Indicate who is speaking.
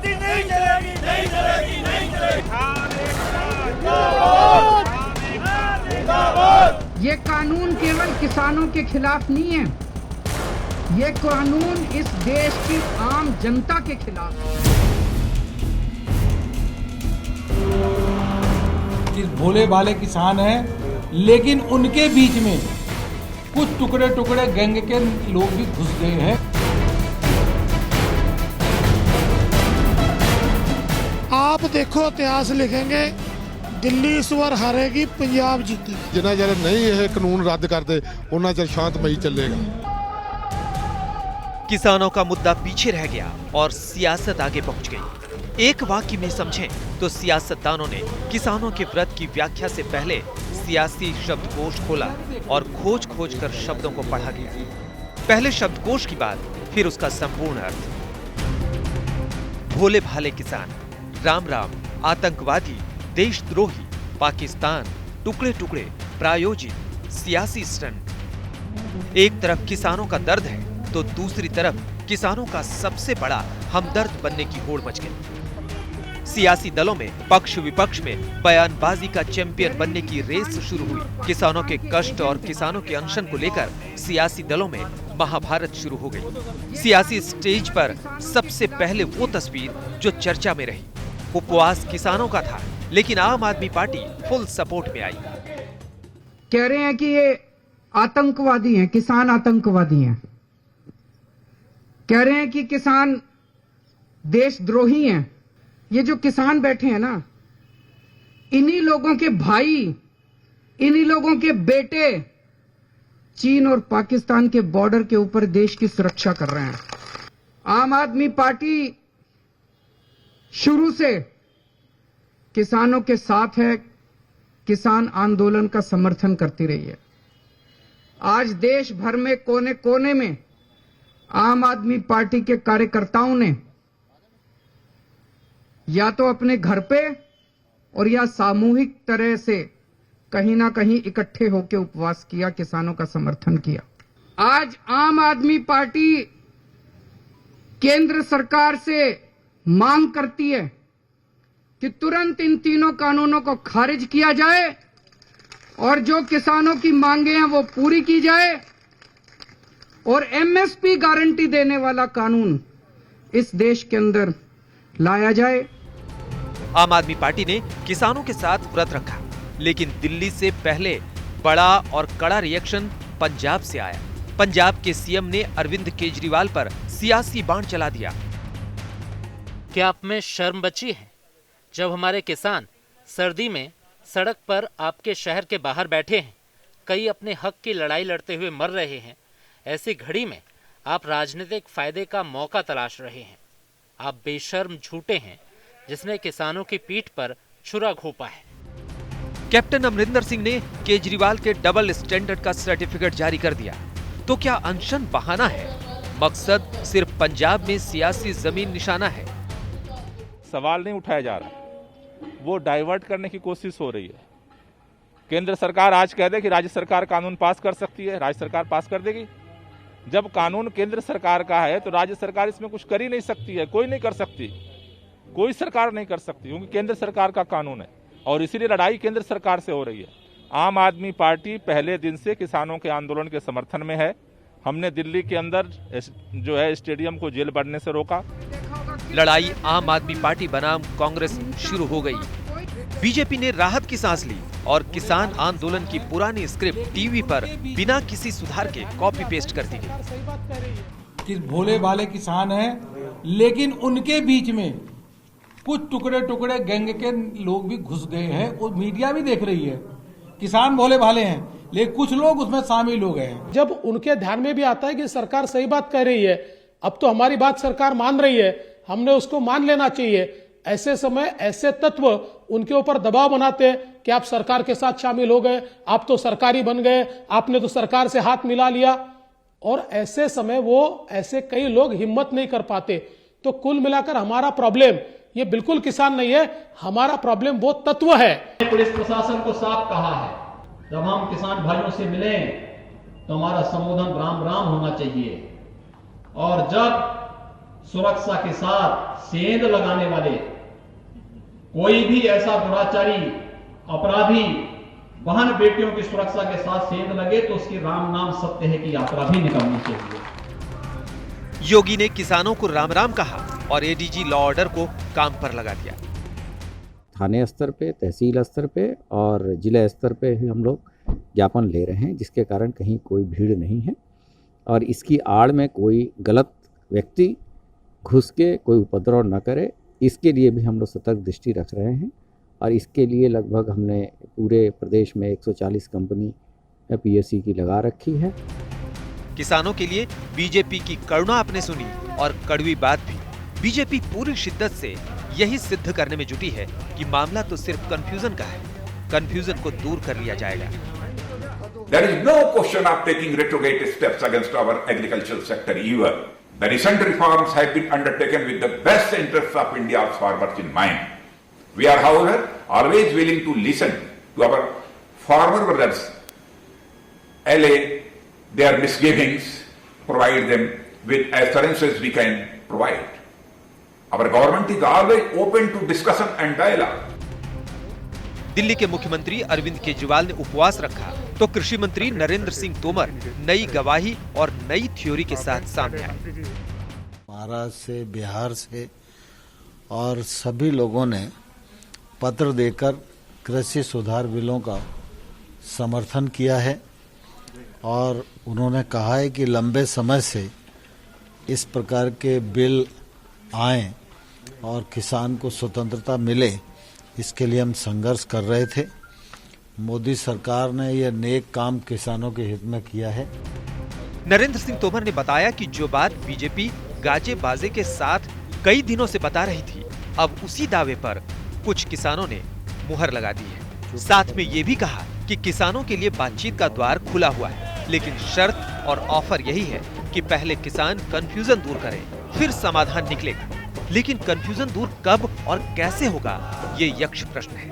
Speaker 1: चलेगी, नहीं चलेगी, नहीं चलेगी, नहीं चलेगी।
Speaker 2: ये कानून केवल किसानों के खिलाफ नहीं है, ये कानून इस देश की आम जनता के खिलाफ है।
Speaker 3: भोले भाले किसान हैं, लेकिन उनके बीच में कुछ टुकड़े टुकड़े गैंग के लोग भी घुस गए हैं।
Speaker 4: आप देखो, इतिहास लिखेंगे, दिल्ली इस बार हारेगी, पंजाब जीतेगी।
Speaker 5: जिन्ना चਿਰ नहीं यह कानून रद्द करते उन्ना चਿਰ शांतमई चलेगा।
Speaker 6: किसानों का मुद्दा पीछे रह गया और सियासत आगे पहुंच गई। एक वाक्य में समझें तो सियासतदानों ने किसानों के व्रत की व्याख्या से पहले सियासी शब्दकोश खोला और खोज खोज कर शब्दों को पढ़ा गया। पहले शब्दकोश की बात, फिर उसका संपूर्ण अर्थ। भोले भाले किसान, राम राम, आतंकवादी, देशद्रोही, पाकिस्तान, टुकड़े टुकड़े, प्रायोजित, सियासी स्टंट। एक तरफ किसानों का दर्द है तो दूसरी तरफ किसानों का सबसे बड़ा हमदर्द बनने की होड़ मच गई। सियासी दलों में पक्ष विपक्ष में बयानबाजी का चैंपियन बनने की रेस शुरू हुई। किसानों के कष्ट और किसानों के अनशन को लेकर सियासी दलों में महाभारत शुरू हो गई। सियासी स्टेज पर सबसे पहले वो तस्वीर जो चर्चा में रही, उपवास किसानों का था, लेकिन आम आदमी पार्टी फुल सपोर्ट में आई।
Speaker 2: कह रहे हैं कि ये आतंकवादी हैं, किसान आतंकवादी हैं। कह रहे हैं कि किसान देशद्रोही हैं। ये जो किसान बैठे हैं ना, इन्हीं लोगों के भाई, इन्हीं लोगों के बेटे चीन और पाकिस्तान के बॉर्डर के ऊपर देश की सुरक्षा कर रहे हैं। आम आदमी पार्टी शुरू से किसानों के साथ है, किसान आंदोलन का समर्थन करती रही है। आज देश भर में कोने कोने में आम आदमी पार्टी के कार्यकर्ताओं ने या तो अपने घर पे और या सामूहिक तरह से कहीं ना कहीं इकट्ठे होकर उपवास किया, किसानों का समर्थन किया। आज आम आदमी पार्टी केंद्र सरकार से मांग करती है कि तुरंत इन तीनों कानूनों को खारिज किया जाए और जो किसानों की मांगे हैं वो पूरी की जाए और एमएसपी गारंटी देने वाला कानून इस देश के अंदर लाया जाए।
Speaker 6: आम आदमी पार्टी ने किसानों के साथ व्रत रखा, लेकिन दिल्ली से पहले बड़ा और कड़ा रिएक्शन पंजाब से आया। पंजाब के सीएम ने अरविंद केजरीवाल पर सियासी बाण चला दिया।
Speaker 7: क्या आप में शर्म बची है? जब हमारे किसान सर्दी में सड़क पर आपके शहर के बाहर बैठे हैं, कई अपने हक की लड़ाई लड़ते हुए मर रहे हैं, ऐसी घड़ी में आप राजनीतिक फायदे का मौका तलाश रहे हैं। आप बेशर्म झूठे हैं जिसने किसानों की पीठ पर छुरा घोंपा है।
Speaker 6: कैप्टन अमरिंदर सिंह ने केजरीवाल के डबल स्टैंडर्ड का सर्टिफिकेट जारी कर दिया। तो क्या अनशन बहाना है? मकसद सिर्फ पंजाब में सियासी जमीन निशाना है?
Speaker 8: सवाल नहीं उठाया जा रहा, वो डाइवर्ट करने की कोशिश हो रही है। केंद्र सरकार आज कह दे कि राज्य सरकार कानून पास कर सकती है, राज्य सरकार पास कर देगी। जब कानून केंद्र सरकार का है तो राज्य सरकार इसमें कुछ कर ही नहीं सकती है, कोई नहीं कर सकती, कोई सरकार नहीं कर सकती, क्योंकि केंद्र सरकार का कानून है और इसीलिए लड़ाई केंद्र सरकार से हो रही है। आम आदमी पार्टी पहले दिन से किसानों के आंदोलन के समर्थन में है। हमने दिल्ली के अंदर जो है स्टेडियम को जेल बनने से रोका।
Speaker 6: लड़ाई आम आदमी पार्टी बनाम कांग्रेस शुरू हो गई। बीजेपी ने राहत की सांस ली और किसान आंदोलन की पुरानी स्क्रिप्ट टीवी पर बिना किसी सुधार के कॉपी पेस्ट कर दी गई।
Speaker 3: भोले भाले किसान हैं, लेकिन उनके बीच में कुछ टुकड़े टुकड़े गैंग के लोग भी घुस गए हैं और मीडिया भी देख रही है। किसान भोले भाले हैं, लेकिन कुछ लोग उसमें शामिल हो गए हैं।
Speaker 4: जब उनके ध्यान में भी आता है कि सरकार सही बात कह रही है, अब तो हमारी बात सरकार मान रही है, हमने उसको मान लेना चाहिए। ऐसे समय ऐसे तत्व उनके ऊपर दबाव बनाते हैं कि आप सरकार के साथ शामिल हो गए, आप तो सरकारी बन गए, आपने तो सरकार से हाथ मिला लिया। और ऐसे समय वो ऐसे कई लोग हिम्मत नहीं कर पाते। तो कुल मिलाकर हमारा प्रॉब्लम ये बिल्कुल किसान नहीं है, हमारा प्रॉब्लम वो तत्व है।
Speaker 9: पुलिस प्रशासन को साफ कहा है, जब हम किसान भाइयों से मिलें तो हमारा संबोधन राम राम होना चाहिए, और जब सुरक्षा के साथ सेंध लगाने वाले कोई भी ऐसा दुराचारी अपराधी बहन बेटियों की सुरक्षा के साथ सेंध लगे तो उसकी राम नाम सत्य है कि यात्रा भी निकलनी चाहिए।
Speaker 6: योगी ने किसानों को राम राम कहा और एडीजी लॉ ऑर्डर को काम पर लगा दिया।
Speaker 10: थाने स्तर पे, तहसील स्तर पे और जिला स्तर पे ही हम लोग ज्ञापन ले रहे हैं, जिसके कारण कहीं कोई भीड़ नहीं है और इसकी आड़ में कोई गलत व्यक्ति घुस के कोई उपद्रव न करे, इसके लिए भी हम लोग सतर्क दृष्टि रख रहे हैं। और इसके लिए लगभग हमने पूरे प्रदेश में 140 कंपनी पीएससी की लगा रखी है।
Speaker 6: किसानों के लिए बीजेपी की करुणा आपने सुनी और कड़वी बात भी। बीजेपी पूरी शिद्दत से यही सिद्ध करने में जुटी है कि मामला तो सिर्फ कंफ्यूजन का है, कंफ्यूजन को दूर कर लिया जाएगा।
Speaker 11: There is no question of taking retrograde steps against our agricultural sector either. The recent reforms have been undertaken with the best interests of India's farmers in mind. We are, however, always willing to listen to our farmer brothers, allay their misgivings, provide them with assurances we can provide. Our government is always open to discussion and dialogue.
Speaker 6: Delhi के मुख्यमंत्री अरविंद केजरीवाल ने उपवास रखा तो कृषि मंत्री नरेंद्र सिंह तोमर नई गवाही और नई थ्योरी के साथ सामने आए।
Speaker 12: महाराष्ट्र से, बिहार से और सभी लोगों ने पत्र देकर कृषि सुधार बिलों का समर्थन किया है और उन्होंने कहा है कि लंबे समय से इस प्रकार के बिल आए और किसान को स्वतंत्रता मिले, इसके लिए हम संघर्ष कर रहे थे। मोदी सरकार ने यह नेक काम किसानों के हित में किया है।
Speaker 6: नरेंद्र सिंह तोमर ने बताया कि जो बात बीजेपी गाजे बाजे के साथ कई दिनों से बता रही थी, अब उसी दावे पर कुछ किसानों ने मुहर लगा दी है। साथ में ये भी कहा कि किसानों के लिए बातचीत का द्वार खुला हुआ है, लेकिन शर्त और ऑफर यही है कि पहले किसान कंफ्यूजन दूर करें, फिर समाधान निकलेगा। लेकिन कंफ्यूजन दूर कब और कैसे होगा, ये यक्ष प्रश्न है।